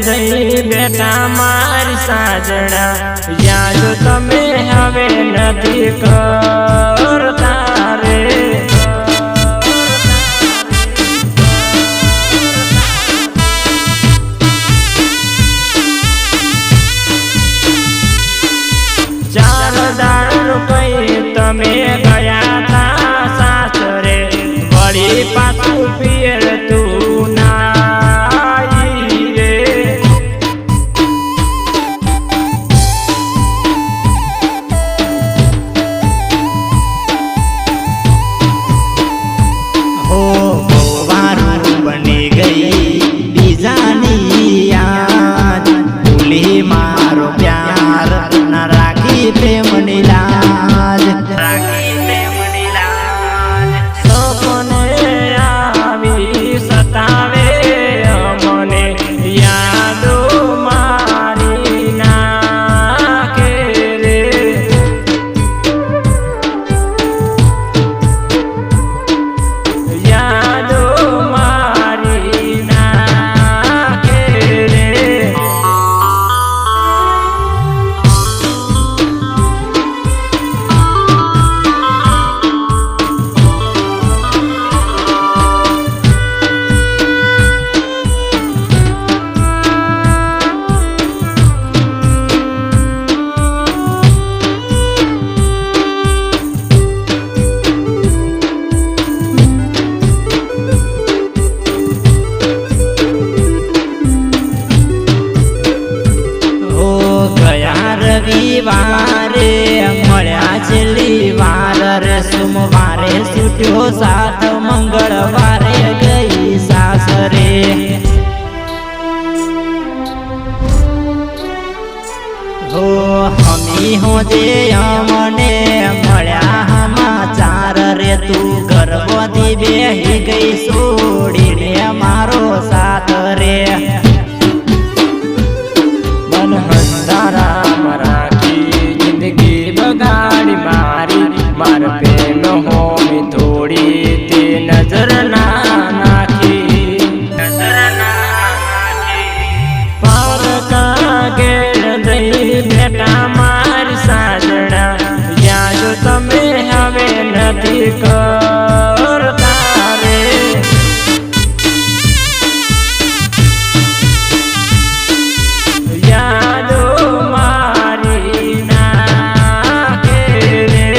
જઈ બેટા મારી સાજણા, યાદ તમે હવે નથી કરતા રે। ચાર દાડનું કઈ તમે ગયા તા સાસરે, વળી પાછું પિયર તું નાઈ રે। હો વારું બની ગઈ બીજાની યાદ, ભૂલી મારો પ્યાર ના રાખી પ્રેમની લાજ, રાખી પ્રેમની લાજ। સપને આવી સતાવે અમને, યાદો મારી નાખે રે। યાદો મારી નાખે રે। રવિવારે મળ્યા છેલ્લી વાર રે, સોમવારે છૂટ્યો સાથ, મંગળવારે ગઈ સાસરે। હો હમી હોજે અમને મળ્યા સમાચાર રે, તું ગર્ભવતી બેહી ગઈ છોડીને મારો સાથ રે। मार प्रेम होमी थोड़ी ते नजर ना नाखी, नजर ना नाखी। पार का गेर दई बेटा मारी साजणा, याद तमे हवे नथी करता रे। यादो मारी नाखे रे।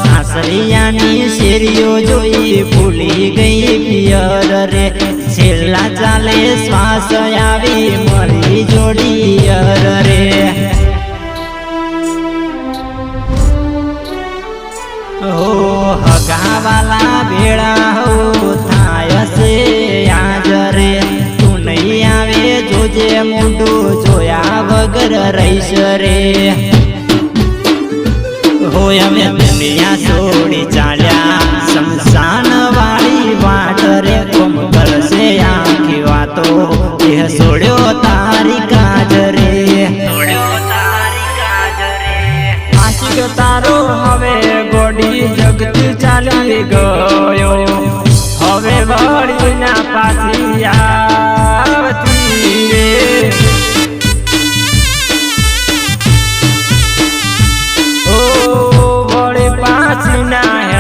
સાસરિયાની શેરીઓ જોઈ ભૂલી ગઈ પિયર રે, છેલ્લા ચાલે શ્વાસ આવી મળી જોડીયર રે। હો હગાવાલા ભેળા હો થાય છે આજ રે, તું નહીં આવે જોજે મોઢું જોયા વગર રહીશ રે। હોય અમે દુનિયા છોડી ચાલ્યા શમશાન વાળી વાટ રે, કોમ કરશે આખી વાતો એ છોડ્યો તારી કાજ રે, છોડ્યો તારી કાજ રે। આશિક તારો હવે ગોડી જગત ચાલી ગયો, હવે વળી ના પાછી આવતી રે। ના